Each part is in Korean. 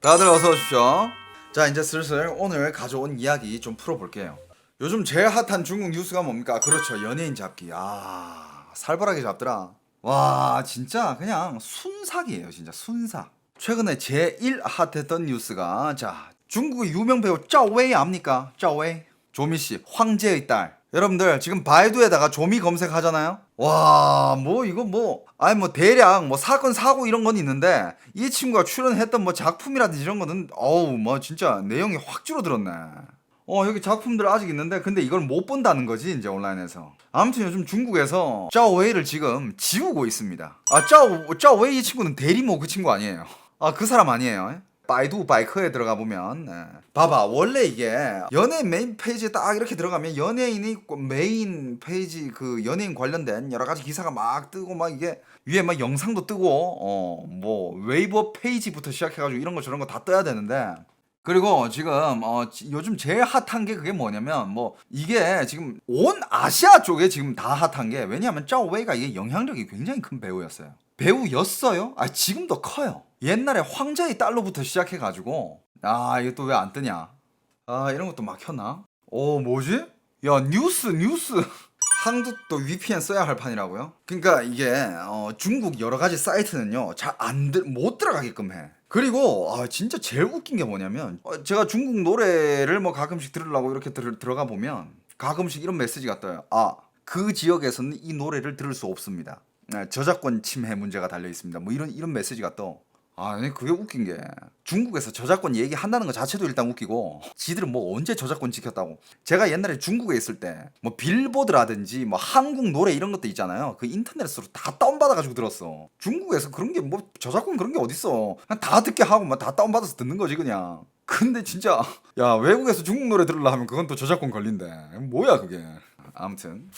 다들 어서 오십시오. 자, 이제 슬슬 오늘 가져온 이야기 좀 풀어볼게요. 요즘 제일 핫한 중국 뉴스가 뭡니까? 그렇죠, 연예인 잡기. 살벌하게 잡더라. 와, 진짜 그냥 순삭이에요. 진짜 순삭. 최근에 제일 핫했던 뉴스가, 자, 중국의 유명 배우 짜오웨이 압니까? 짜오웨이, 조미씨 황제의 딸. 여러분들 지금 바이두에다가 조미 검색하잖아요. 와, 뭐 이거 뭐 아니 뭐 대략 뭐 사건 사고 이런 건 있는데 이 친구가 출연했던 뭐 작품이라든지 이런 거는 어우 뭐 진짜 내용이 확 줄어들었네. 여기 작품들 아직 있는데 근데 이걸 못 본다는 거지 이제 온라인에서. 아무튼 요즘 중국에서 짜오웨이를 지금 지우고 있습니다. 짜오웨이 이 친구는 대리모 그 친구 아니에요. 그 사람 아니에요. 바이두 바이커에 들어가 보면 봐봐, 원래 이게 연예인 메인 페이지에 딱 이렇게 들어가면 연예인이 메인 페이지 그 연예인 관련된 여러 가지 기사가 막 뜨고 막 이게 위에 막 영상도 뜨고 뭐 웨이버 페이지부터 시작해가지고 이런 거 저런 거 다 떠야 되는데, 그리고 지금 요즘 제일 핫한 게 그게 뭐냐면 뭐 이게 지금 온 아시아 쪽에 지금 다 핫한 게, 왜냐하면 짜오웨이가 이게 영향력이 굉장히 큰 배우였어요. 배우였어요? 지금도 커요. 옛날에 황제의 딸로부터 시작해가지고 이거 또 왜 안 뜨냐? 이런 것도 막혔나? 뭐지? 야, 뉴스 한국도 VPN 써야 할 판이라고요? 그러니까 이게 중국 여러 가지 사이트는요 잘 못 들어가게끔 해. 그리고 진짜 제일 웃긴 게 뭐냐면 제가 중국 노래를 뭐 가끔씩 들으려고 이렇게 들어가 보면 가끔씩 이런 메시지가 떠요. 그 지역에서는 이 노래를 들을 수 없습니다. 저작권 침해 문제가 달려 있습니다. 뭐 이런 메시지가 떠. 아니 그게 웃긴 게 중국에서 저작권 얘기한다는 것 자체도 일단 웃기고, 지들은 뭐 언제 저작권 지켰다고. 제가 옛날에 중국에 있을 때 뭐 빌보드라든지 뭐 한국 노래 이런 것도 있잖아요. 그 인터넷으로 다 다운받아가지고 들었어. 중국에서 그런 게 뭐 저작권 그런 게 어딨어. 그냥 다 듣게 하고 막 다 다운받아서 듣는 거지 그냥. 근데 진짜 야, 외국에서 중국 노래 들으려 하면 그건 또 저작권 걸린대. 뭐야 그게. 아무튼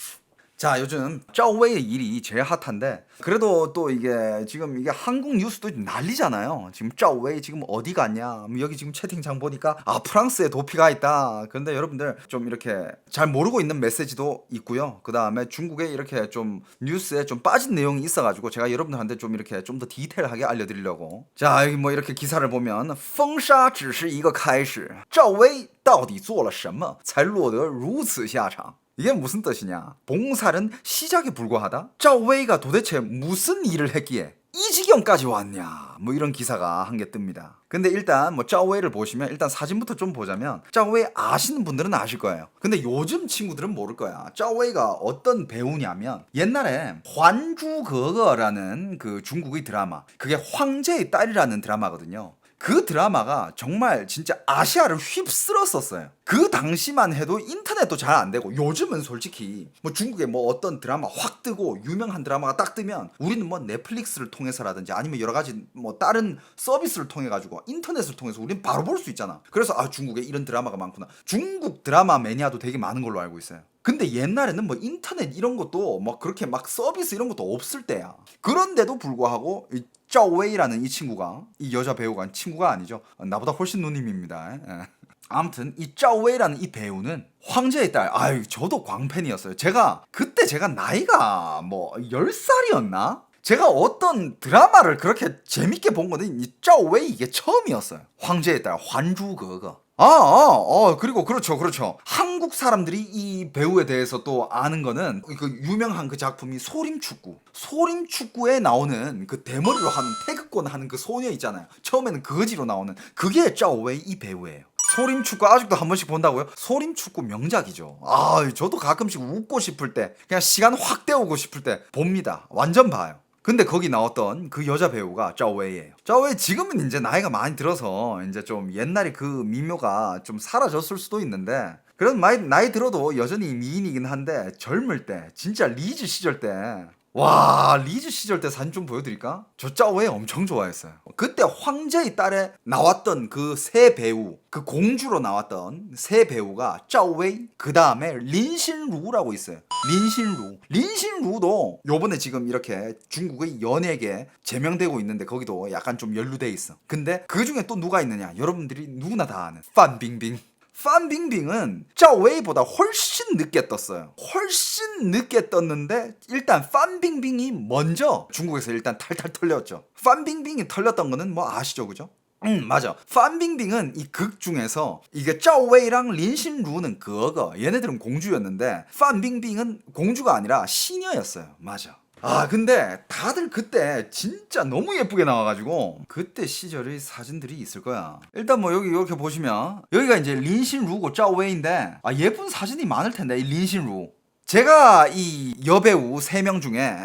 자, 요즘 짜오웨이의 일이 제일 핫한데, 그래도 또 이게 지금 이게 한국 뉴스도 난리잖아요. 지금 짜오웨이 지금 어디 갔냐? 여기 지금 채팅창 보니까 프랑스에 도피가 있다. 근데 여러분들 좀 이렇게 잘 모르고 있는 메시지도 있고요. 그 다음에 중국에 이렇게 좀 뉴스에 좀 빠진 내용이 있어가지고 제가 여러분들한테 좀 이렇게 좀 더 디테일하게 알려드리려고. 자, 여기 뭐 이렇게 기사를 보면 封杀只是一个开始，赵薇到底做了什么才落得如此下场？이게 무슨 뜻이냐? 봉살은 시작에 불과하다? 짜오웨이가 도대체 무슨 일을 했기에 이 지경까지 왔냐? 뭐 이런 기사가 한 개 뜹니다. 근데 일단 뭐 짜오웨이를 보시면 일단 사진부터 좀 보자면, 짜오웨이 아시는 분들은 아실 거예요. 근데 요즘 친구들은 모를 거야. 짜오웨이가 어떤 배우냐면 옛날에 환주거거라는 그 중국의 드라마, 그게 황제의 딸이라는 드라마거든요. 그 드라마가 정말 진짜 아시아를 휩쓸었었어요. 그 당시만 해도 인터넷도 잘 안 되고, 요즘은 솔직히 뭐 중국에 뭐 어떤 드라마 확 뜨고 유명한 드라마가 딱 뜨면 우리는 뭐 넷플릭스를 통해서라든지 아니면 여러 가지 뭐 다른 서비스를 통해 가지고 인터넷을 통해서 우리는 바로 볼 수 있잖아. 그래서 중국에 이런 드라마가 많구나. 중국 드라마 매니아도 되게 많은 걸로 알고 있어요. 근데 옛날에는 뭐 인터넷 이런 것도 막 그렇게 막 서비스 이런 것도 없을 때야. 그런데도 불구하고 이 짜오웨이라는 이 친구가, 이 여자 배우가 친구가 아니죠. 나보다 훨씬 누님입니다. 아무튼 이 짜오웨이라는 이 배우는 황제의 딸. 저도 광팬이었어요. 그때 제가 나이가 뭐 10살이었나? 제가 어떤 드라마를 그렇게 재밌게 본 거는 이 짜오웨이 이게 처음이었어요. 황제의 딸, 환주거거. 그리고 그렇죠. 한국 사람들이 이 배우에 대해서 또 아는 거는 그 유명한 그 작품이 소림축구. 소림축구에 나오는 그 대머리로 하는 태극권 하는 그 소녀 있잖아요. 처음에는 거지로 나오는 그게 짜오웨이 이 배우예요. 소림축구 아직도 한 번씩 본다고요? 소림축구 명작이죠. 저도 가끔씩 웃고 싶을 때, 그냥 시간 확 때우고 싶을 때 봅니다. 완전 봐요. 근데 거기 나왔던 그 여자 배우가 짜오웨이예요. 짜오웨이 지금은 이제 나이가 많이 들어서 이제 좀 옛날에 그 미묘가 좀 사라졌을 수도 있는데, 그런 나이 들어도 여전히 미인이긴 한데, 젊을 때 진짜 리즈 시절 때, 리즈 시절 때 사진 좀 보여드릴까? 저 짜오웨이 엄청 좋아했어요. 그때 황제의 딸에 나왔던 그 세 배우, 그 공주로 나왔던 세 배우가 짜오웨이, 그 다음에 린신루라고 있어요. 린신루도 요번에 지금 이렇게 중국의 연예계 제명되고 있는데 거기도 약간 좀 연루돼 있어. 근데 그 중에 또 누가 있느냐? 여러분들이 누구나 다 아는 판빙빙. 판빙빙은 짜오웨이보다 훨씬 늦게 떴어요. 훨씬 늦게 떴는데 일단 판빙빙이 먼저 중국에서 일단 탈탈 털렸죠. 판빙빙이 털렸던 거는 뭐 아시죠, 그죠? 맞아. 판빙빙은 이 극 중에서 이게 짜오웨이랑 린신루는 그거 얘네들은 공주였는데 판빙빙은 공주가 아니라 시녀였어요. 맞아. 아 근데 다들 그때 진짜 너무 예쁘게 나와가지고 그때 시절의 사진들이 있을 거야. 일단 뭐 여기 이렇게 보시면 여기가 이제 린신루고 짜오웨이인데 아 예쁜 사진이 많을 텐데 이 린신루. 제가 이 여배우 3명 중에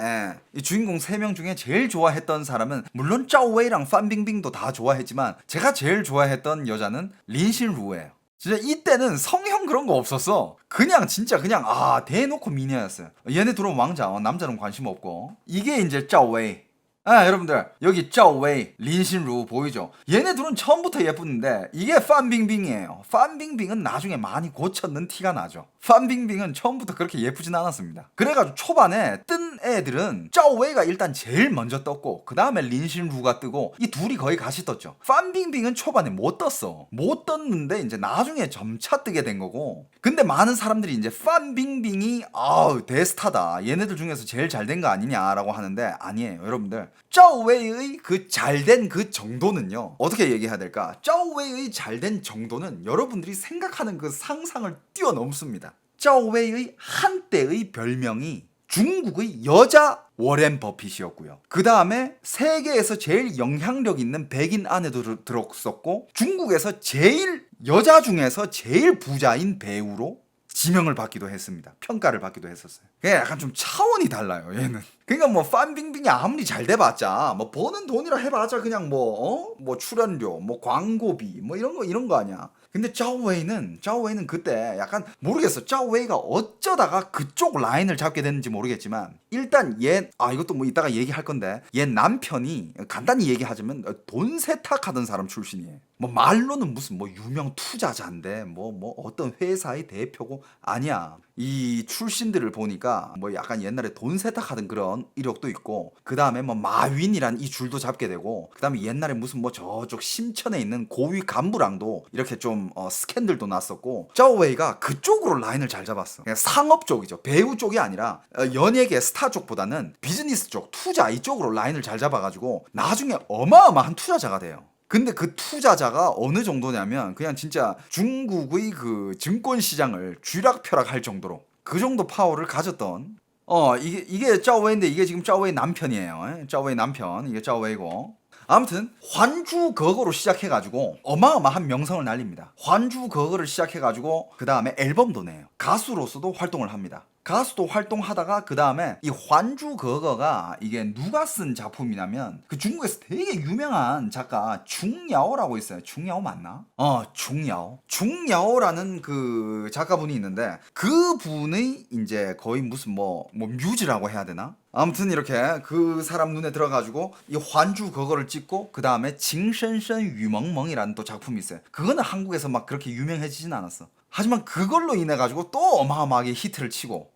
이 주인공 3명 중에 제일 좋아했던 사람은 물론 짜오웨이랑 판빙빙도 다 좋아했지만 제가 제일 좋아했던 여자는 린신루예요. 진짜 이때는 성형 그런 거 없었어. 그냥 진짜 그냥 대놓고 미녀였어요. 얘네 둘은 왕자, 남자는 관심 없고. 이게 이제 짜오웨이. 여러분들 여기 짜오웨이, 린신루 보이죠? 얘네 둘은 처음부터 예쁘는데 이게 판빙빙이에요. 판빙빙은 나중에 많이 고쳤는 티가 나죠. 판빙빙은 처음부터 그렇게 예쁘진 않았습니다. 그래가지고 초반에 뜬 애들은 짜오웨이가 일단 제일 먼저 떴고 그 다음에 린신루가 뜨고 이 둘이 거의 같이 떴죠. 판빙빙은 초반에 못 떴어. 못 떴는데 이제 나중에 점차 뜨게 된 거고. 근데 많은 사람들이 이제 판빙빙이 대스타다. 얘네들 중에서 제일 잘 된 거 아니냐라고 하는데 아니에요, 여러분들. 짜오웨이의 그 잘된 그 정도는요. 어떻게 얘기해야 될까? 짜오웨이의 잘된 정도는 여러분들이 생각하는 그 상상을 뛰어넘습니다. 짜오웨이의 한때의 별명이 중국의 여자 워렌 버핏이었고요. 그 다음에 세계에서 제일 영향력 있는 백인 안에도 들었었고 중국에서 제일 여자 중에서 제일 부자인 배우로 지명을 받기도 했습니다. 평가를 받기도 했었어요. 그게 약간 좀 차원이 달라요, 얘는. 그러니까 뭐 판빙빙이 아무리 잘 돼봤자 뭐 버는 돈이라 해봤자 그냥 뭐 출연료, 뭐 광고비, 뭐 이런 거 아니야. 근데 짜오웨이는 그때 약간 모르겠어. 짜오웨이가 어쩌다가 그쪽 라인을 잡게 됐는지 모르겠지만 일단 이것도 뭐 이따가 얘기할 건데 얘 남편이 간단히 얘기하자면 돈 세탁하던 사람 출신이에요. 뭐 말로는 무슨 뭐 유명 투자자인데 뭐 어떤 회사의 대표고 아니야. 이 출신들을 보니까 뭐 약간 옛날에 돈 세탁하던 그런 이력도 있고 그 다음에 뭐 마윈이란 이 줄도 잡게 되고 그 다음에 옛날에 무슨 뭐 저쪽 심천에 있는 고위 간부랑도 이렇게 좀 스캔들도 났었고 짜오웨이가 그쪽으로 라인을 잘 잡았어. 그냥 상업 쪽이죠. 배우 쪽이 아니라 연예계 스타 쪽보다는 비즈니스 쪽 투자 이쪽으로 라인을 잘 잡아가지고 나중에 어마어마한 투자자가 돼요. 근데 그 투자자가 어느 정도냐면 그냥 진짜 중국의 그 증권 시장을 쥐락펴락할 정도로 그 정도 파워를 가졌던 이게 짜오웨이인데 이게 지금 짜오웨이 남편이에요. 짜오웨이 남편 이게 짜오웨이고 아무튼 환주 거거로 시작해가지고 어마어마한 명성을 날립니다. 환주 거거를 시작해가지고 그 다음에 앨범도 내요. 가수로서도 활동을 합니다. 가수도 활동하다가 그 다음에 이 환주 거거가 이게 누가 쓴 작품이냐면 그 중국에서 되게 유명한 작가 중야오라고 있어요. 중야오 맞나? 중야오라는 그 작가분이 있는데 그분의 이제 거의 무슨 뭐 뮤즈라고 해야 되나? 아무튼 이렇게 그 사람 눈에 들어가지고 이 환주 그거를 찍고 그 다음에 징센센 유멍멍이라는 또 작품이 있어요. 그거는 한국에서 막 그렇게 유명해지진 않았어. 하지만 그걸로 인해 가지고 또 어마어마하게 히트를 치고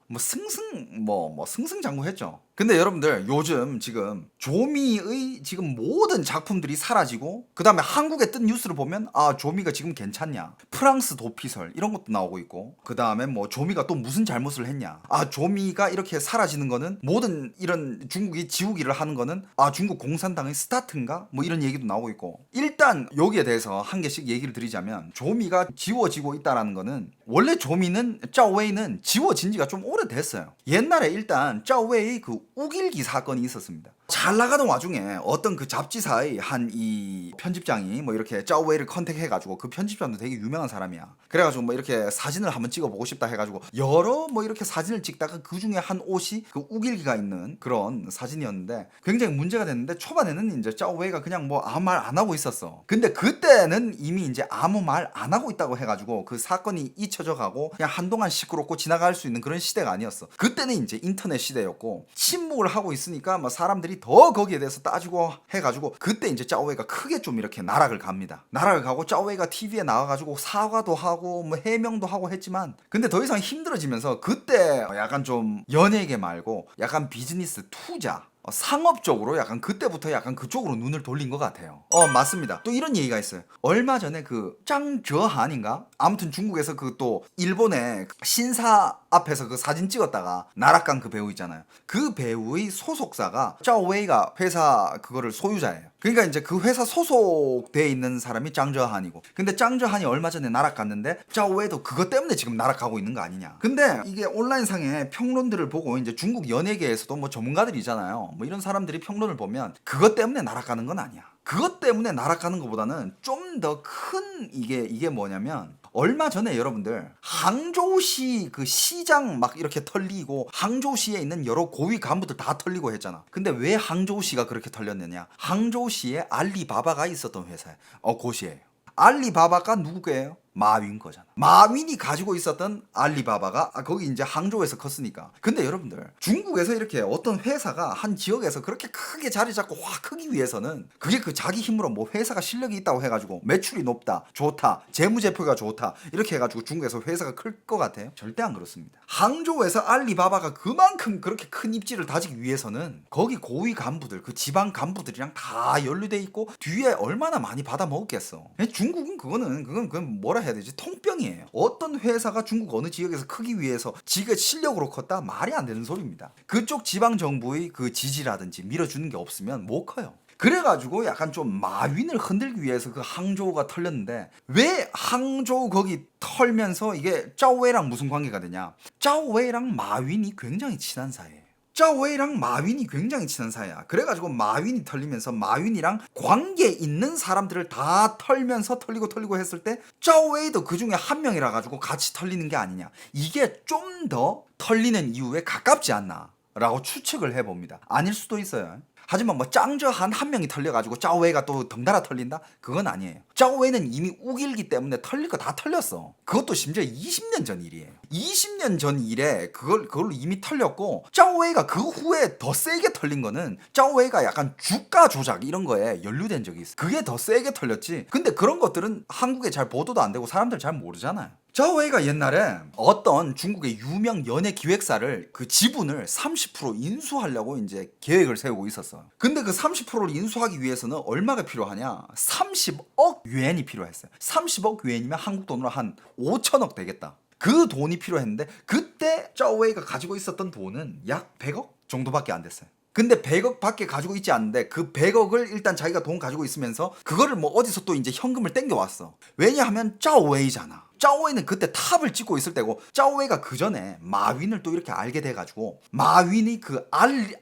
승승장구했죠. 근데 여러분들 요즘 지금 조미의 지금 모든 작품들이 사라지고 그 다음에 한국에 뜬 뉴스를 보면 조미가 지금 괜찮냐, 프랑스 도피설 이런 것도 나오고 있고 그 다음에 뭐 조미가 또 무슨 잘못을 했냐, 조미가 이렇게 사라지는 거는 모든 이런 중국이 지우기를 하는 거는 중국 공산당의 스타트인가 뭐 이런 얘기도 나오고 있고 일단 여기에 대해서 한 개씩 얘기를 드리자면 조미가 지워지고 있다라는 거는 원래 짜오웨이는 지워진 지가 좀 오래됐어요. 옛날에 일단 짜오웨이 그 우길기 사건이 있었습니다. 잘 나가던 와중에 어떤 그 잡지사의 한 이 편집장이 뭐 이렇게 짜오웨이를 컨택해가지고 그 편집장도 되게 유명한 사람이야. 그래가지고 뭐 이렇게 사진을 한번 찍어보고 싶다 해가지고 여러 뭐 이렇게 사진을 찍다가 그 중에 한 옷이 그 우길기가 있는 그런 사진이었는데 굉장히 문제가 됐는데 초반에는 이제 짜오웨이가 그냥 뭐 아무 말 안 하고 있었어. 근데 그때는 이미 이제 아무 말 안 하고 있다고 해가지고 그 사건이 잊혀져 가고 그냥 한동안 시끄럽고 지나갈 수 있는 그런 시대가 아니었어. 그때는 이제 인터넷 시대였고 침묵을 하고 있으니까 뭐 사람들이 더 거기에 대해서 따지고 해가지고 그때 이제 짜오웨이가 크게 좀 이렇게 나락을 갑니다. 나락을 가고 짜오웨이가 TV에 나와가지고 사과도 하고 뭐 해명도 하고 했지만 근데 더 이상 힘들어지면서 그때 약간 좀 연예계 말고 약간 비즈니스 투자 상업적으로 약간 그때부터 약간 그쪽으로 눈을 돌린 것 같아요. 맞습니다. 또 이런 얘기가 있어요. 얼마 전에 그 짱저한인가? 아무튼 중국에서 그 또 일본의 신사 앞에서 그 사진 찍었다가 나락간 그 배우 있잖아요. 그 배우의 소속사가 짜오웨이가 회사 그거를 소유자예요. 그러니까 이제 그 회사 소속돼 있는 사람이 짱저한이고, 근데 짱저한이 얼마 전에 날아갔는데 짜오웨이도 그것 때문에 지금 날아가고 있는 거 아니냐. 근데 이게 온라인상의 평론들을 보고 이제 중국 연예계에서도 뭐 전문가들이잖아요. 뭐 이런 사람들이 평론을 보면 그것 때문에 날아가는 건 아니야. 그것 때문에 날아가는 것보다는 좀 더 큰 이게 뭐냐면, 얼마 전에 여러분들 항저우시 그 시장 막 이렇게 털리고 항저우시에 있는 여러 고위 간부들 다 털리고 했잖아. 근데 왜 항저우시가 그렇게 털렸느냐? 항저우시에 알리바바가 있었던 회사예요. 곳이에요. 알리바바가 누구게요? 마윈 거잖아. 마윈이 가지고 있었던 알리바바가 거기 이제 항저우에서 컸으니까. 근데 여러분들 중국에서 이렇게 어떤 회사가 한 지역에서 그렇게 크게 자리 잡고 확 크기 위해서는 그게 그 자기 힘으로 뭐 회사가 실력이 있다고 해가지고 매출이 높다, 좋다, 재무제표가 좋다 이렇게 해가지고 중국에서 회사가 클 것 같아요? 절대 안 그렇습니다. 항저우에서 알리바바가 그만큼 그렇게 큰 입지를 다지기 위해서는 거기 고위 간부들, 그 지방 간부들이랑 다 연루돼 있고 뒤에 얼마나 많이 받아 먹었겠어. 중국은 그건 뭐라 해야 되지? 통병이에요. 어떤 회사가 중국 어느 지역에서 크기 위해서 지가 실력으로 컸다? 말이 안 되는 소리입니다. 그쪽 지방 정부의 그 지지라든지 밀어주는 게 없으면 못 커요. 그래가지고 약간 좀 마윈을 흔들기 위해서 그 항저우가 털렸는데, 왜 항저우 거기 털면서 이게 짜오웨이랑 무슨 관계가 되냐? 짜오웨이랑 마윈이 굉장히 친한 사이예요. 짜오웨이랑 마윈이 굉장히 친한 사이야. 그래가지고 마윈이 털리면서 마윈이랑 관계 있는 사람들을 다 털면서 털리고 했을 때 짜오웨이도 그 중에 한 명이라 가지고 같이 털리는 게 아니냐. 이게 좀 더 털리는 이유에 가깝지 않나 라고 추측을 해봅니다. 아닐 수도 있어요. 하지만 뭐 짱저한 한 명이 털려가지고 짜오웨이가 또 덩달아 털린다? 그건 아니에요. 짜오웨이는 이미 우길기 때문에 털릴 거 다 털렸어. 그것도 심지어 20년 전 일이에요. 20년 전 일에 그걸로 이미 털렸고, 짜오웨이가 그 후에 더 세게 털린 거는 짜오웨이가 약간 주가 조작 이런 거에 연루된 적이 있어. 그게 더 세게 털렸지. 근데 그런 것들은 한국에 잘 보도도 안 되고 사람들 잘 모르잖아요. 짜오웨이가 옛날에 어떤 중국의 유명 연예 기획사를 그 지분을 30% 인수하려고 이제 계획을 세우고 있었어. 근데 그 30%를 인수하기 위해서는 얼마가 필요하냐? 30억 유엔이 필요했어요. 30억 유엔이면 한국 돈으로 한 5천억 되겠다. 그 돈이 필요했는데 그때 짜오웨이가 가지고 있었던 돈은 약 100억 정도밖에 안 됐어요. 근데 100억 밖에 가지고 있지 않는데 그 100억을 일단 자기가 돈 가지고 있으면서 그거를 뭐 어디서 또 이제 현금을 땡겨왔어. 왜냐하면 짜오웨이잖아. 짜오웨이는 그때 탑을 찍고 있을 때고, 짜오웨이가 그 전에 마윈을 또 이렇게 알게 돼가지고 마윈이 그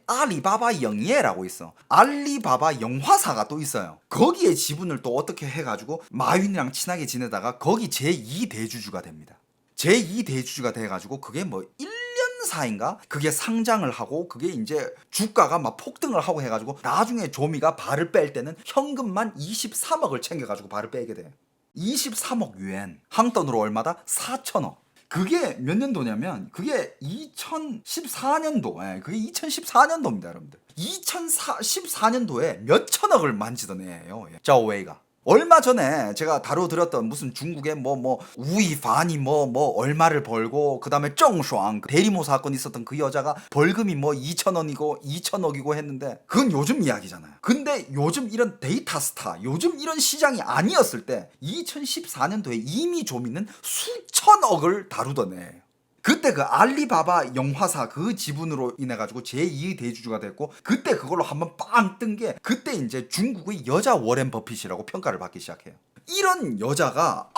알리바바 영예라고 있어. 알리바바 영화사가 또 있어요. 거기에 지분을 또 어떻게 해가지고 마윈이랑 친하게 지내다가 거기 제2대주주가 됩니다. 제2대주주가 돼가지고 그게 뭐 1년 사인가? 그게 상장을 하고 그게 이제 주가가 막 폭등을 하고 해가지고 나중에 조미가 발을 뺄 때는 현금만 23억을 챙겨가지고 발을 빼게 돼. 23억 유엔. 한돈으로 얼마다? 4천억. 그게 몇 년도냐면 그게 2014년도. 그게 2014년도입니다, 여러분들. 2014년도에 몇 천억을 만지던 애예요. 짜오웨이가. 얼마 전에 제가 다뤄드렸던 무슨 중국의 뭐 우이반이 뭐 얼마를 벌고, 그 다음에 정슈앙 대리모 사건 있었던 그 여자가 벌금이 뭐 2천원이고 2천억이고 했는데, 그건 요즘 이야기잖아요. 근데 요즘 이런 데이터 스타, 요즘 이런 시장이 아니었을 때 2014년도에 이미 조미는 수천억을 다루던 애예요. 그때 그 알리바바 영화사 그 지분으로 인해 가지고 제2의 대주주가 됐고, 그때 그걸로 한번 빵 뜬 게 그때 이제 중국의 여자 워렌 버핏이라고 평가를 받기 시작해요. 이런 여자가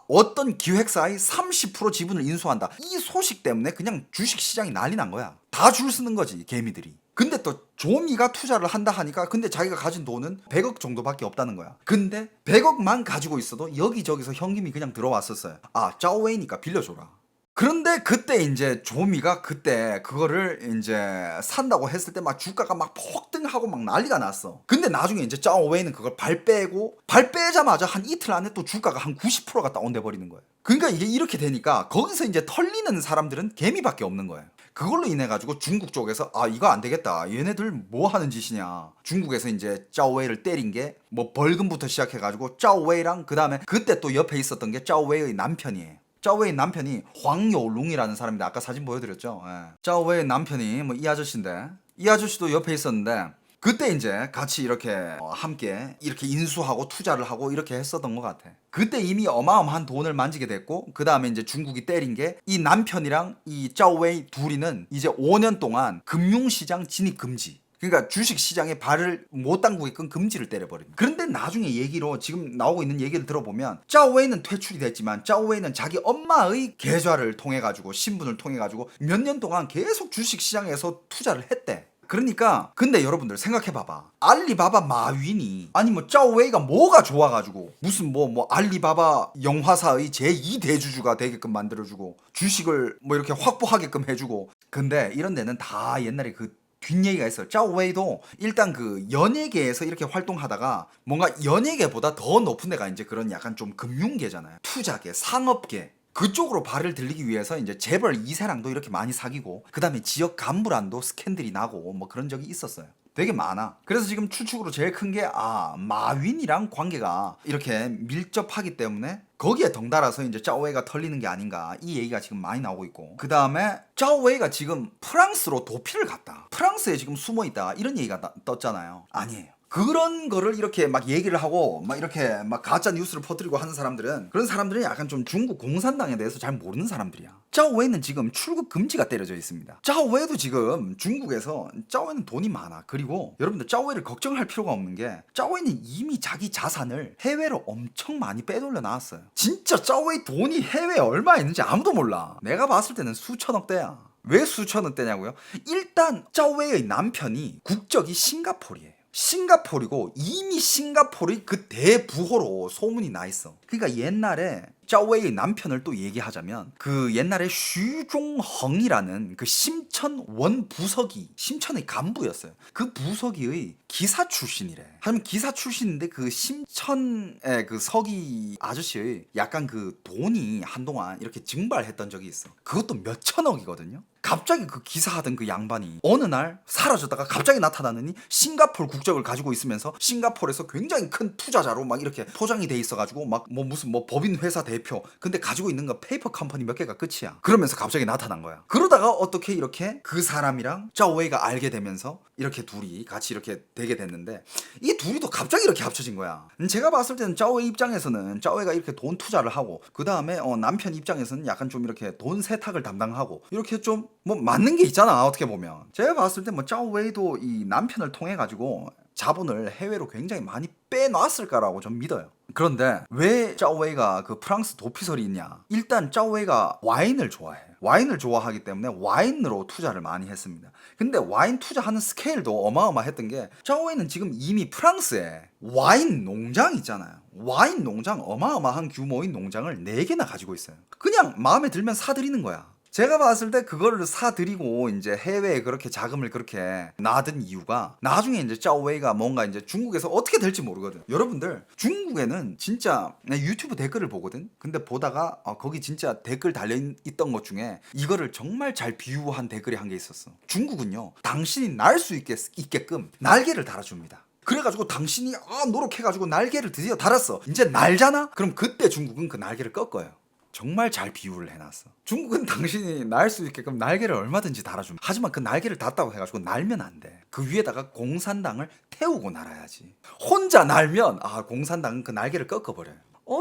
어떤 기획사의 30% 지분을 인수한다. 이 소식 때문에 그냥 주식 시장이 난리 난 거야. 다 줄 서는 거지, 개미들이. 근데 또 조미가 투자를 한다 하니까 근데 자기가 가진 돈은 100억 정도밖에 없다는 거야. 근데 100억만 가지고 있어도 여기저기서 현금이 그냥 들어왔었어요. 짜오웨이니까 빌려줘라. 그런데 그때 이제 조미가 그때 그거를 이제 산다고 했을 때 막 주가가 막 폭등하고 막 난리가 났어. 근데 나중에 이제 짜오웨이는 그걸 발 빼자마자 한 이틀 안에 또 주가가 한 90%가 다운돼 버리는 거예요. 그러니까 이게 이렇게 되니까 거기서 이제 털리는 사람들은 개미밖에 없는 거예요. 그걸로 인해 가지고 중국 쪽에서 이거 안 되겠다. 얘네들 뭐 하는 짓이냐. 중국에서 이제 짜오웨이를 때린 게 뭐 벌금부터 시작해 가지고 짜오웨이랑 그다음에 그때 또 옆에 있었던 게 짜오웨이의 남편이에요. 짜오웨이 남편이 황요룽이라는 사람인데 아까 사진 보여드렸죠. 짜오웨이 남편이 뭐 이 아저씨인데, 이 아저씨도 옆에 있었는데 그때 이제 같이 이렇게 함께 이렇게 인수하고 투자를 하고 이렇게 했었던 것 같아. 그때 이미 어마어마한 돈을 만지게 됐고, 그 다음에 이제 중국이 때린 게 이 남편이랑 이 짜오웨이 둘이는 이제 5년 동안 금융시장 진입 금지. 그러니까 주식 시장에 발을 못 담그게끔 금지를 때려버립니다. 그런데 나중에 얘기로 지금 나오고 있는 얘기를 들어보면 짜오웨이는 퇴출이 됐지만 짜오웨이는 자기 엄마의 계좌를 통해 가지고 신분을 통해 가지고 몇 년 동안 계속 주식 시장에서 투자를 했대. 그러니까 근데 여러분들 생각해봐봐. 알리바바 마윈이 아니 뭐 짜오웨이가 뭐가 좋아가지고 무슨 뭐 알리바바 영화사의 제2 대주주가 되게끔 만들어주고 주식을 뭐 이렇게 확보하게끔 해주고. 근데 이런 데는 다 옛날에 그 뒷얘기가 있어요. 짜오웨이도 일단 그 연예계에서 이렇게 활동하다가 뭔가 연예계보다 더 높은 데가 이제 그런 약간 좀 금융계잖아요. 투자계, 상업계. 그쪽으로 발을 들리기 위해서 이제 재벌 2세랑도 이렇게 많이 사귀고 그 다음에 지역 간부랑도 스캔들이 나고 뭐 그런 적이 있었어요. 되게 많아. 그래서 지금 추측으로 제일 큰 게 마윈이랑 관계가 이렇게 밀접하기 때문에 거기에 덩달아서 이제 짜오웨이가 털리는 게 아닌가 이 얘기가 지금 많이 나오고 있고, 그 다음에 짜오웨이가 지금 프랑스로 도피를 갔다, 프랑스에 지금 숨어 있다 이런 얘기가 떴잖아요. 아니에요. 그런 거를 이렇게 막 얘기를 하고 막 이렇게 막 가짜 뉴스를 퍼뜨리고 하는 사람들은 그런 사람들은 약간 좀 중국 공산당에 대해서 잘 모르는 사람들이야. 짜오웨이는 지금 출국 금지가 때려져 있습니다. 짜오웨이도 지금 중국에서 짜오웨이는 돈이 많아. 그리고 여러분들 짜오웨이를 걱정할 필요가 없는 게 짜오웨이는 이미 자기 자산을 해외로 엄청 많이 빼돌려 놨어요. 진짜 짜오웨이 돈이 해외에 얼마 있는지 아무도 몰라. 내가 봤을 때는 수천억대야. 왜 수천억대냐고요? 일단 짜오웨이의 남편이 국적이 싱가포르예요. 싱가포르이고 이미 싱가포르의 그 대부호로 소문이 나 있어. 그러니까 옛날에 짜오웨이의 남편을 또 얘기하자면 그 옛날에 슈종헝이라는 그 심천원 부서기, 심천의 간부였어요. 그 부서기의 기사 출신이래. 하지만 기사 출신인데 그 심천의 그 서기 아저씨의 약간 그 돈이 한동안 이렇게 증발했던 적이 있어. 그것도 몇 천억이거든요. 갑자기 그 기사하던 그 양반이 어느 날 사라졌다가 갑자기 나타나느니 싱가포르 국적을 가지고 있으면서 싱가포르에서 굉장히 큰 투자자로 막 이렇게 포장이 돼 있어가지고 막 뭐 무슨 뭐 법인 회사 대표, 근데 가지고 있는 거 페이퍼 컴퍼니 몇 개가 끝이야. 그러면서 갑자기 나타난 거야. 그러다가 어떻게 이렇게 그 사람이랑 짜오웨이가 알게 되면서 이렇게 둘이 같이 이렇게 되게 됐는데 이 둘이 또 갑자기 이렇게 합쳐진 거야. 제가 봤을 때는 짜오웨이 입장에서는 짜오웨이가 이렇게 돈 투자를 하고 그 다음에 남편 입장에서는 약간 좀 이렇게 돈 세탁을 담당하고 이렇게 좀 뭐 맞는 게 있잖아. 어떻게 보면 제가 봤을 때 뭐 짜오웨이도 이 남편을 통해 가지고 자본을 해외로 굉장히 많이 빼놨을까라고 좀 믿어요. 그런데 왜 짜오웨이가 그 프랑스 도피설이 있냐? 일단 짜오웨이가 와인을 좋아해. 와인을 좋아하기 때문에 와인으로 투자를 많이 했습니다. 근데 와인 투자하는 스케일도 어마어마했던 게 짜오웨이는 지금 이미 프랑스에 와인 농장 있잖아요. 와인 농장, 어마어마한 규모의 농장을 4개나 가지고 있어요. 그냥 마음에 들면 사들이는 거야. 제가 봤을 때 그거를 사들이고 이제 해외에 그렇게 자금을 그렇게 놔둔 이유가 나중에 이제 짜오웨이가 뭔가 이제 중국에서 어떻게 될지 모르거든. 여러분들 중국에는 진짜 유튜브 댓글을 보거든. 근데 보다가 거기 진짜 댓글 달려있던 것 중에 이거를 정말 잘 비유한 댓글이 한 게 있었어. 중국은요, 당신이 날 수 있게끔 날개를 달아줍니다. 그래가지고 당신이 노력해가지고 날개를 드디어 달았어. 이제 날잖아? 그럼 그때 중국은 그 날개를 꺾어요. 정말 잘 비유를 해놨어. 중국은 당신이 날 수 있게끔 날개를 얼마든지 달아줍니다. 하지만 그 날개를 das다고 해가지고 날면 안 돼. 그 위에다가 공산당을 태우고 날아야지. 혼자 날면 공산당은 그 날개를 꺾어버려요.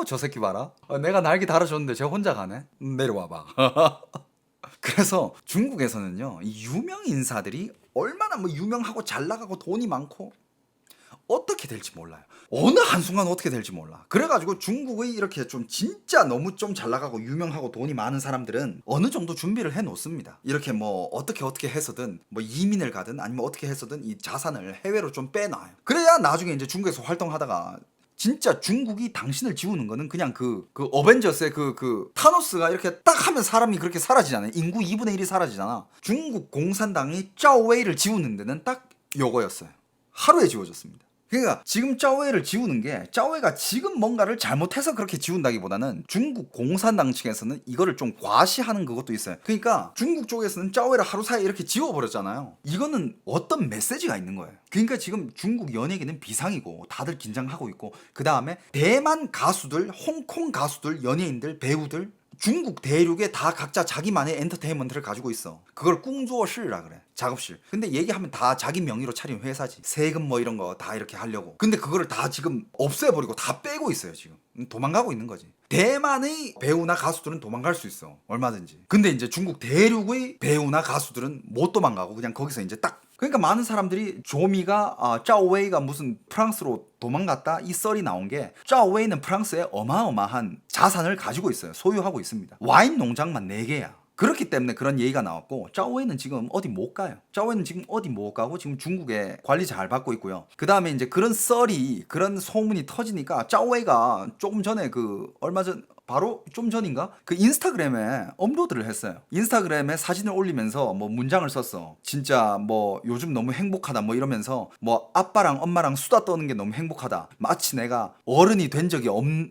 저 새끼 봐라. 내가 날개 달아줬는데 쟤 혼자 가네? 내려와봐. 그래서 중국에서는요, 이 유명 인사들이 얼마나 뭐 유명하고 잘 나가고 돈이 많고 어떻게 될지 몰라요. 어느 한순간 어떻게 될지 몰라. 그래가지고 중국의 이렇게 좀 진짜 너무 좀 잘 나가고 유명하고 돈이 많은 사람들은 어느 정도 준비를 해 놓습니다. 이렇게 뭐 어떻게 해서든 뭐 이민을 가든 아니면 어떻게 해서든 이 자산을 해외로 좀 빼놔요. 그래야 나중에 이제 중국에서 활동하다가 진짜 중국이 당신을 지우는 거는 그냥 그 어벤져스의 그 타노스가 이렇게 딱 하면 사람이 그렇게 사라지잖아요. 인구 2분의 1이 사라지잖아. 중국 공산당이 짜오웨이를 지우는 데는 딱 요거였어요. 하루에 지워졌습니다. 그러니까 지금 짜오웨이를 지우는 게 짜오웨이가 지금 뭔가를 잘못해서 그렇게 지운다기보다는 중국 공산당 측에서는 이거를 좀 과시하는 그것도 있어요. 그러니까 중국 쪽에서는 짜오웨이를 하루 사이에 이렇게 지워버렸잖아요. 이거는 어떤 메시지가 있는 거예요. 그러니까 지금 중국 연예계는 비상이고 다들 긴장하고 있고, 그 다음에 대만 가수들, 홍콩 가수들, 연예인들, 배우들 중국 대륙에 다 각자 자기만의 엔터테인먼트를 가지고 있어. 그걸 꿍조실이라 그래. 작업실. 근데 얘기하면 다 자기 명의로 차린 회사지. 세금 뭐 이런 거 다 이렇게 하려고. 근데 그거를 다 지금 없애버리고 다 빼고 있어요. 지금 도망가고 있는 거지. 대만의 배우나 가수들은 도망갈 수 있어, 얼마든지. 근데 이제 중국 대륙의 배우나 가수들은 못 도망가고 그냥 거기서 이제 딱 그러니까 많은 사람들이 조미가 짜오웨이가 무슨 프랑스로 도망갔다 이 썰이 나온 게 짜오웨이는 프랑스에 어마어마한 자산을 가지고 있어요. 소유하고 있습니다. 와인 농장만 4개야. 그렇기 때문에 그런 얘기가 나왔고 짜오웨이는 지금 어디 못 가요. 짜오웨이는 지금 어디 못 가고 지금 중국에 관리 잘 받고 있고요. 그 다음에 이제 그런 썰이 그런 소문이 터지니까 짜오웨이가 조금 전에 얼마 전 바로 좀 전인가? 그 인스타그램에 업로드를 했어요. 인스타그램에 사진을 올리면서 뭐 문장을 썼어. 진짜 뭐 요즘 너무 행복하다 뭐 이러면서 뭐 아빠랑 엄마랑 수다 떠는 게 너무 행복하다. 마치 내가 어른이 된 적이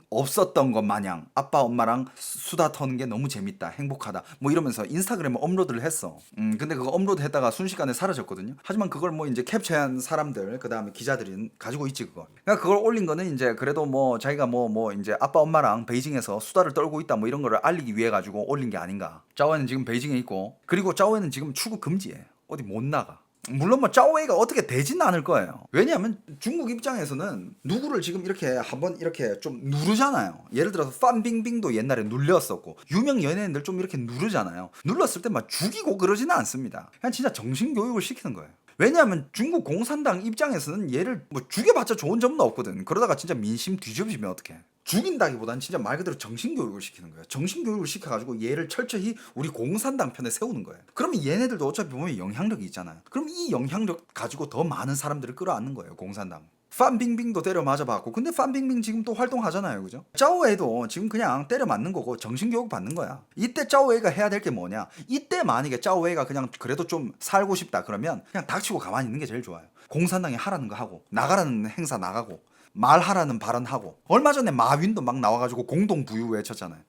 없었던 것 마냥 아빠 엄마랑 수다 터는 게 너무 재밌다. 행복하다. 뭐 이러면서 인스타그램에 업로드를 했어. 근데 그거 업로드 했다가 순식간에 사라졌거든요. 하지만 그걸 뭐 이제 캡처한 사람들 그다음에 기자들이 가지고 있지 그거. 그러니까 그걸 올린 거는 이제 그래도 뭐 자기가 뭐 이제 아빠 엄마랑 베이징에서 수다를 떨고 있다 뭐 이런 거를 알리기 위해 가지고 올린 게 아닌가. 짜오웨이는 지금 베이징에 있고 그리고 짜오웨이는 지금 출국 금지예요. 어디 못 나가. 물론 뭐 짜오웨이가 어떻게 되지는 않을 거예요. 왜냐하면 중국 입장에서는 누구를 지금 이렇게 한번 이렇게 좀 누르잖아요. 예를 들어서 판빙빙도 옛날에 눌렸었고 유명 연예인들 좀 이렇게 누르잖아요. 눌렀을 때 막 죽이고 그러지는 않습니다. 그냥 진짜 정신교육을 시키는 거예요. 왜냐하면 중국 공산당 입장에서는 얘를 뭐 죽여봤자 좋은 점은 없거든. 그러다가 진짜 민심 뒤집으면 어떡해. 죽인다기보다는 진짜 말 그대로 정신교육을 시키는 거예요. 정신교육을 시켜가지고 얘를 철저히 우리 공산당 편에 세우는 거예요. 그러면 얘네들도 어차피 보면 영향력이 있잖아요. 그럼 이 영향력 가지고 더 많은 사람들을 끌어안는 거예요. 공산당. 판빙빙도 때려 맞아봤고 근데 판빙빙 지금 또 활동하잖아요. 그죠? 짜오웨이도 지금 그냥 때려 맞는 거고 정신교육 받는 거야. 이때 짜오웨이가 해야 될 게 뭐냐. 이때 만약에 짜오웨이가 그냥 그래도 좀 살고 싶다 그러면 그냥 닥치고 가만히 있는 게 제일 좋아요. 공산당이 하라는 거 하고 나가라는 행사 나가고 말하라는 발언하고 얼마 전에 마윈도 막 나와가지고 공동부유 외쳤잖아요.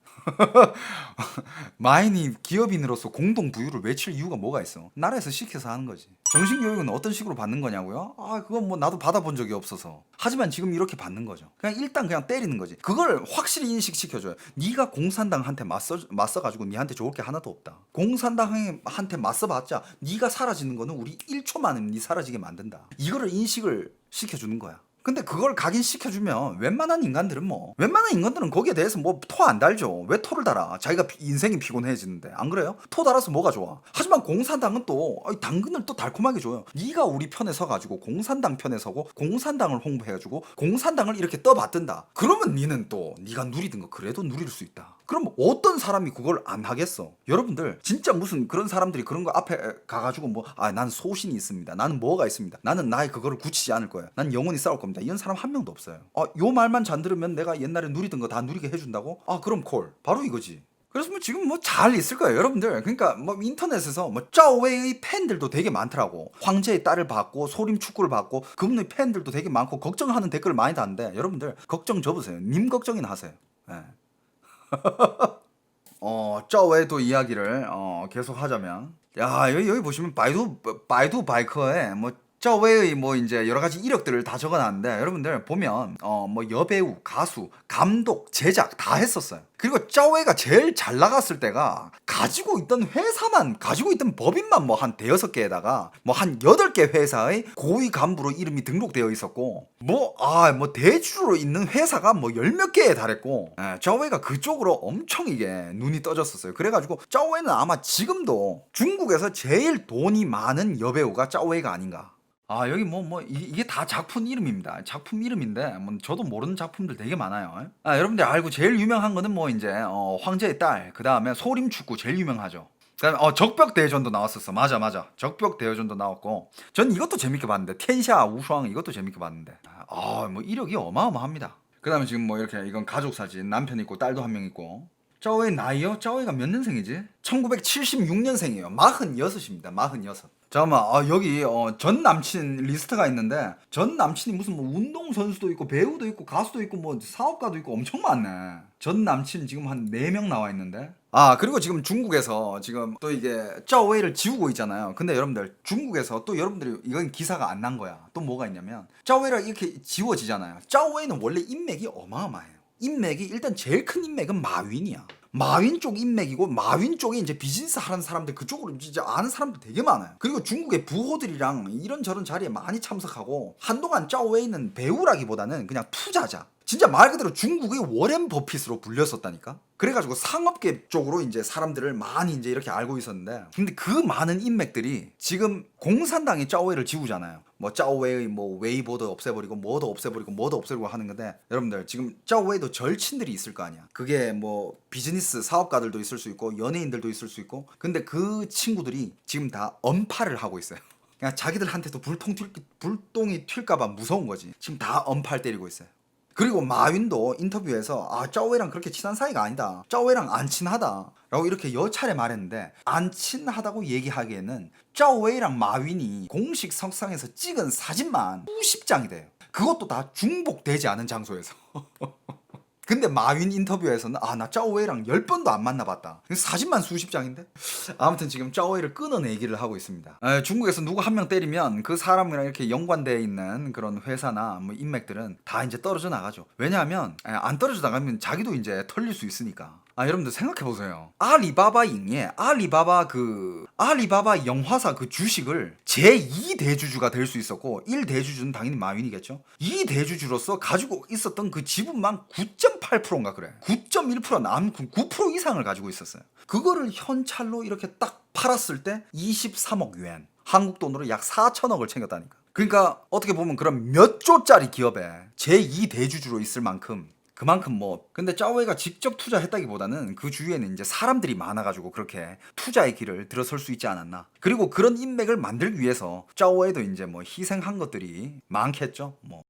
마윈이 기업인으로서 공동부유를 외칠 이유가 뭐가 있어? 나라에서 시켜서 하는 거지. 정신교육은 어떤 식으로 받는 거냐고요? 그건 뭐 나도 받아본 적이 없어서. 하지만 지금 이렇게 받는 거죠. 그냥 일단 그냥 때리는 거지. 그걸 확실히 인식시켜줘요. 네가 공산당한테 맞서가지고 니한테 좋을 게 하나도 없다. 공산당한테 맞서봤자 네가 사라지는 거는 우리 1초 만에 네 사라지게 만든다. 이거를 인식을 시켜주는 거야. 근데 그걸 각인시켜주면 웬만한 인간들은 거기에 대해서 뭐 토 안 달죠. 왜 토를 달아? 자기가 인생이 피곤해지는데 안 그래요? 토 달아서 뭐가 좋아? 하지만 공산당은 또 당근을 또 달콤하게 줘요. 네가 우리 편에 서가지고 공산당 편에 서고 공산당을 홍보해가지고 공산당을 이렇게 떠받든다. 그러면 니는 또 네가 누리던 거 그래도 누릴 수 있다. 그럼 어떤 사람이 그걸 안 하겠어? 여러분들 진짜 무슨 그런 사람들이 그런 거 앞에 가가지고 난 소신이 있습니다. 나는 뭐가 있습니다. 나는 나의 그거를 굳히지 않을 거야. 난 영원히 싸울 겁니다. 이런 사람 한 명도 없어요. 요 말만 잘 들으면 내가 옛날에 누리던 거 다 누리게 해준다고? 그럼 콜. 바로 이거지. 그래서 뭐 지금 뭐 잘 있을 거예요, 여러분들. 그러니까 뭐 인터넷에서 뭐 짜오웨이의 팬들도 되게 많더라고. 황제의 딸을 봤고 소림 축구를 봤고 그분의 팬들도 되게 많고 걱정하는 댓글을 많이 다는데 여러분들 걱정 접으세요. 님 걱정이나 하세요. 네. 짜오웨이도 이야기를 계속 하자면 여기 보시면 바이두 바이커에 뭐 짜오웨이의 뭐 이제 여러 가지 이력들을 다 적어놨는데 여러분들 보면 뭐 여배우, 가수, 감독, 제작 다 했었어요. 그리고 짜오웨이가 제일 잘 나갔을 때가 가지고 있던 법인만 뭐 한 대여섯 개에다가 뭐 한 8개 회사의 고위 간부로 이름이 등록되어 있었고 뭐 대주주로 있는 회사가 뭐 10몇 개에 달했고 짜오웨이가 그쪽으로 엄청 이게 눈이 떠졌었어요. 그래가지고 짜오웨이는 아마 지금도 중국에서 제일 돈이 많은 여배우가 짜오웨이가 아닌가. 여기 이게 다 작품 이름입니다. 작품 이름인데 뭐 저도 모르는 작품들 되게 많아요. 여러분들 알고 제일 유명한 거는 뭐 이제 황제의 딸, 그 다음에 소림축구 제일 유명하죠. 그다음에 적벽대전도 나왔었어. 맞아. 적벽대전도 나왔고 전 이것도 재밌게 봤는데 텐샤 우슈왕 이것도 재밌게 봤는데 뭐 이력이 어마어마합니다. 그 다음에 지금 뭐 이렇게 이건 가족 사진 남편 있고 딸도 한 명 있고 짜오웨이 나이요? 짜오웨이가 몇 년생이지? 1976년생이에요. 46입니다. 46. 잠깐만 여기 전 남친 리스트가 있는데 전 남친이 무슨 뭐 운동선수도 있고 배우도 있고 가수도 있고 뭐 사업가도 있고 엄청 많네. 전 남친 지금 한 4명 나와 있는데 그리고 지금 중국에서 지금 또 이게 짜오웨이를 지우고 있잖아요. 근데 여러분들 중국에서 또 여러분들이 이건 기사가 안 난 거야. 또 뭐가 있냐면 짜오웨이가 이렇게 지워지잖아요. 짜오웨이는 원래 인맥이 어마어마해요. 인맥이 일단 제일 큰 인맥은 마윈이야. 마윈 쪽 인맥이고 마윈 쪽에 이제 비즈니스 하는 사람들 그쪽으로 진짜 아는 사람들 되게 많아요. 그리고 중국의 부호들이랑 이런저런 자리에 많이 참석하고 한동안 짜오웨이는 배우라기보다는 그냥 투자자. 진짜 말 그대로 중국의 워렌 버핏으로 불렸었다니까. 그래가지고 상업계 쪽으로 이제 사람들을 많이 이제 이렇게 알고 있었는데, 근데 그 많은 인맥들이 지금 공산당이 짜오웨이를 지우잖아요. 뭐 짜오웨이 뭐 웨이보도 없애버리고 뭐도 없애버리고 뭐도 없애버리고 하는 건데, 여러분들 지금 짜오웨이도 절친들이 있을 거 아니야. 그게 뭐 비즈니스 사업가들도 있을 수 있고 연예인들도 있을 수 있고, 근데 그 친구들이 지금 다 언팔을 하고 있어요. 그냥 자기들한테도 불똥이 튈까봐 무서운 거지. 지금 다 언팔 때리고 있어요. 그리고 마윈도 인터뷰에서 짜오웨이랑 그렇게 친한 사이가 아니다. 짜오웨이랑 안 친하다. 라고 이렇게 여차례 말했는데, 안 친하다고 얘기하기에는 짜오웨이랑 마윈이 공식 석상에서 찍은 사진만 수십 장이 돼요. 그것도 다 중복되지 않은 장소에서. 근데 마윈 인터뷰에서는 나 짜오웨이랑 10번도 안 만나봤다. 사진만 수십 장인데? 아무튼 지금 짜오웨이를 끊어내기를 하고 있습니다. 중국에서 누구 한 명 때리면 그 사람이랑 이렇게 연관되어 있는 그런 회사나 뭐 인맥들은 다 이제 떨어져 나가죠. 왜냐하면 안 떨어져 나가면 자기도 이제 털릴 수 있으니까. 여러분들 생각해보세요. 알리바바 잉에 알리바바 영화사 그 주식을 제2 대주주가 될 수 있었고, 1 대주주는 당연히 마윈이겠죠. 2 대주주로서 가지고 있었던 그 지분만 9.8%인가 그래. 9.1% 남 9% 이상을 가지고 있었어요. 그거를 현찰로 이렇게 딱 팔았을 때 23억 yuan, 한국 돈으로 약 4천억을 챙겼다니까. 그러니까 어떻게 보면 그런 몇 조짜리 기업에 제2 대주주로 있을 만큼, 그만큼 뭐, 근데 짜오웨이가 직접 투자했다기보다는 그 주위에는 이제 사람들이 많아가지고 그렇게 투자의 길을 들어설 수 있지 않았나. 그리고 그런 인맥을 만들기 위해서 짜오웨이도 이제 뭐 희생한 것들이 많겠죠. 뭐.